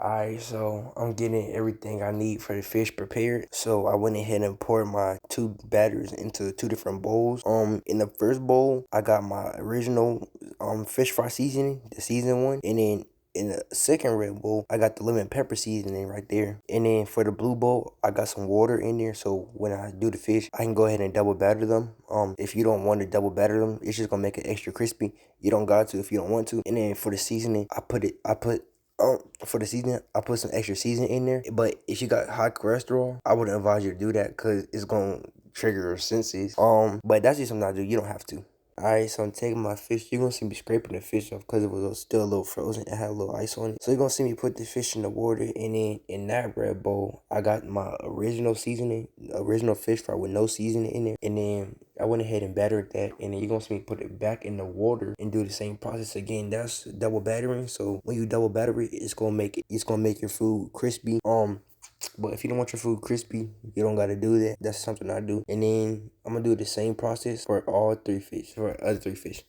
Alright, so I'm getting everything I need for the fish prepared. So I went ahead and poured my two batters into two different bowls. In the first bowl, I got my original fish fry seasoning, the seasoned one, and then in the second red bowl, I got the lemon pepper seasoning right there. And then for the blue bowl, I got some water in there. So when I do the fish, I can go ahead and double batter them. If you don't want to double batter them, it's just gonna make it extra crispy. You don't got to if you don't want to. And then for the seasoning, for the seasoning, I put some extra seasoning in there. But if you got high cholesterol, I wouldn't advise you to do that because it's gonna trigger your senses. But that's just something I do. You don't have to. Alright, so I'm taking my fish. You're gonna see me scraping the fish off because it was still a little frozen. It had a little ice on it. So you're gonna see me put the fish in the water, and then in that red bowl, I got my original seasoning, original fish fry with no seasoning in it. And then I went ahead and battered that, and then you're gonna see me put it back in the water and do the same process again. That's double battering. So when you double batter it, it's gonna make your food crispy. But if you don't want your food crispy, you don't gotta do that. That's something I do. And then I'm gonna do the same process for all three fish, for other three fish.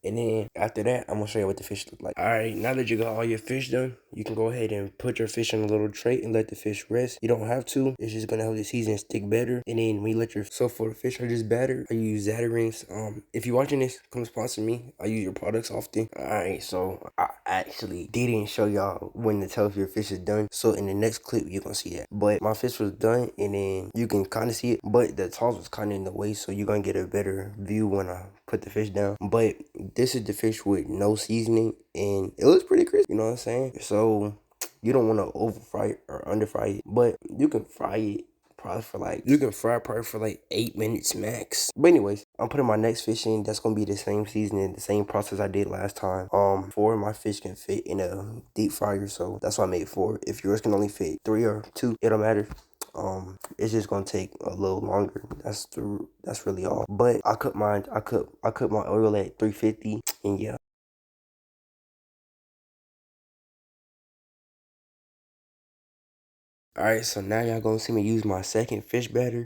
And then after that, I'm gonna show you what the fish look like. Alright, now that you got all your fish done, you can go ahead and put your fish in a little tray and let the fish rest. You don't have to. It's just gonna help the seasoning stick better. And then when you let your so for the fish I just battered, I use Zatarain's. If you're watching this, come sponsor me. I use your products often. Alright, so I actually didn't show y'all when to tell if your fish is done. So in the next clip, you're gonna see that. But my fish was done, and then you can kind of see it, but the toss was kind of in the way, so you're gonna get a better view when I put the fish down. But this is the fish with no seasoning, and it looks pretty crispy, you know what I'm saying? So you don't want to over fry it or under fry it, but you can fry it probably for like 8 minutes max. But anyways, I'm putting my next fish in. That's gonna be the same seasoning, the same process I did last time. Four of my fish can fit in a deep fryer, so that's why I made four. If yours can only fit three or two, it don't matter. It's just gonna take a little longer. That's really all. But I cook my oil at 350, and yeah. Alright, so now y'all gonna see me use my second fish batter.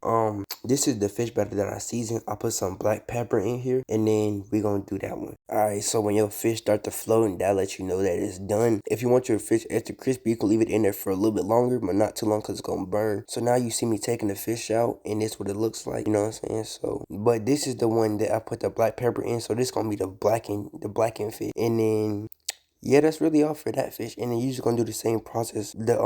This is the fish batter that I seasoned. I put some black pepper in here, and then we gonna do that one. Alright, so when your fish start to float, that lets you know that it's done. If you want your fish extra crispy, you can leave it in there for a little bit longer, but not too long because it's gonna burn. So now you see me taking the fish out, and this what it looks like, you know what I'm saying? So, but this is the one that I put the black pepper in, so this gonna be the blackened fish. And then yeah, that's really all for that fish. And then you're just gonna do the same process. The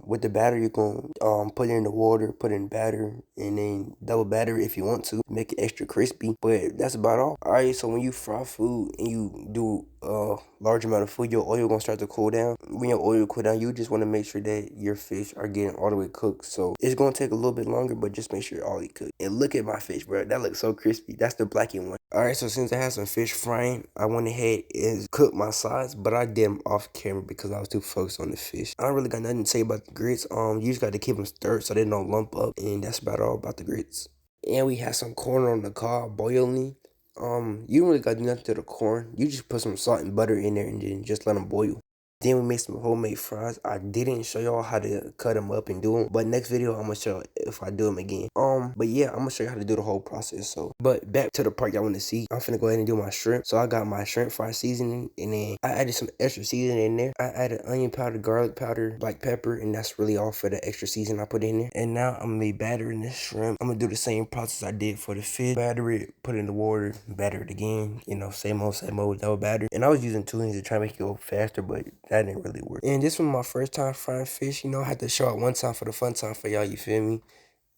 with the batter, you're gonna put it in the water, put it in batter, and then double batter if you want to make it extra crispy. But that's about all. Alright, so when you fry food and you do a large amount of food, your oil gonna start to cool down. When your oil cool down, you just wanna make sure that your fish are getting all the way cooked. So it's gonna take a little bit longer, but just make sure all they cooked. And look at my fish, bro. That looks so crispy. That's the blackened one. Alright, so since I had some fish frying, I went ahead and cooked my sides, but I did them off camera because I was too focused on the fish. I don't really got nothing to say about the grits. You just got to keep them stirred so they don't lump up, and that's about all about the grits. And we had some corn on the cob boiling. You don't really got to do nothing to the corn. You just put some salt and butter in there and then just let them boil. Then we made some homemade fries. I didn't show y'all how to cut them up and do them, but next video I'm gonna show if I do them again. But yeah, I'm gonna show you how to do the whole process. So, but back to the part y'all want to see. I'm finna go ahead and do my shrimp. So I got my shrimp fry seasoning, and then I added some extra seasoning in there. I added onion powder, garlic powder, black pepper, and that's really all for the extra seasoning I put in there. And now I'm gonna be battering this shrimp. I'm gonna do the same process I did for the fish. Batter it, put it in the water, batter it again. You know, same old, double batter. And I was using 2 hands to try to make it go faster, but that didn't really work. And this was my first time frying fish. You know, I had to show it one time for the fun time for y'all, you feel me?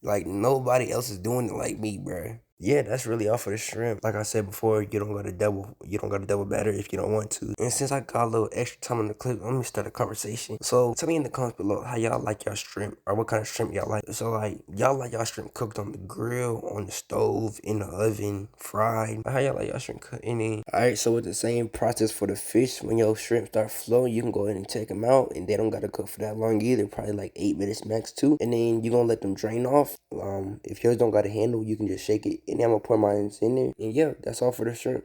Like, nobody else is doing it like me, bruh. Yeah, that's really all for the shrimp. Like I said before, you don't gotta double batter if you don't want to. And since I got a little extra time on the clip, let me start a conversation. So tell me in the comments below how y'all like y'all shrimp, or what kind of shrimp y'all like. So like, y'all like y'all shrimp cooked on the grill, on the stove, in the oven, fried. How y'all like y'all shrimp cooked? Alright, so with the same process for the fish, when your shrimp start flowing, you can go ahead and take them out, and they don't gotta cook for that long either, probably like 8 minutes max too. And then you gonna let them drain off. If yours don't got a handle, you can just shake it, and then I'm gonna pour mine in there. And yeah, that's all for the shrimp.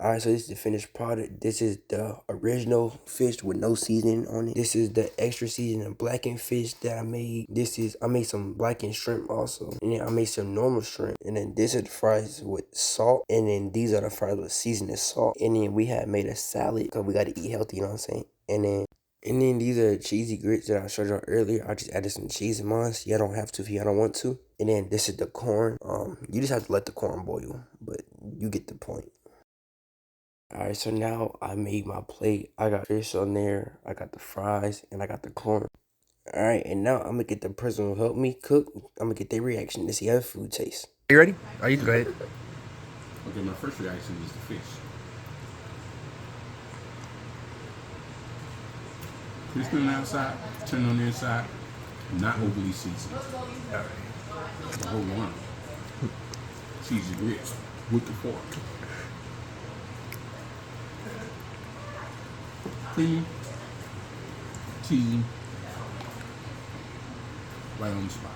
Alright, so this is the finished product. This is the original fish with no seasoning on it. This is the extra seasoned blackened fish that I made. I made some blackened shrimp also. And then I made some normal shrimp. And then this is the fries with salt. And then these are the fries with seasoned salt. And then we had made a salad because we got to eat healthy, you know what I'm saying? And then these are the cheesy grits that I showed y'all earlier. I just added some cheese in mine. Y'all don't have to if y'all don't want to. And then this is the corn. You just have to let the corn boil, but you get the point. Alright, so now I made my plate. I got fish on there, I got the fries, and I got the corn. Alright, and now I'm gonna get the person who helped me cook. I'm gonna get their reaction to see how the food tastes. You ready? Oh, you can go ahead. Okay, my first reaction is the fish. Crispy on the outside, tender on the inside, not overly seasoned. Alright. But hold on. Cheesy grits with the fork. Creamy, cheesy, right on the spot.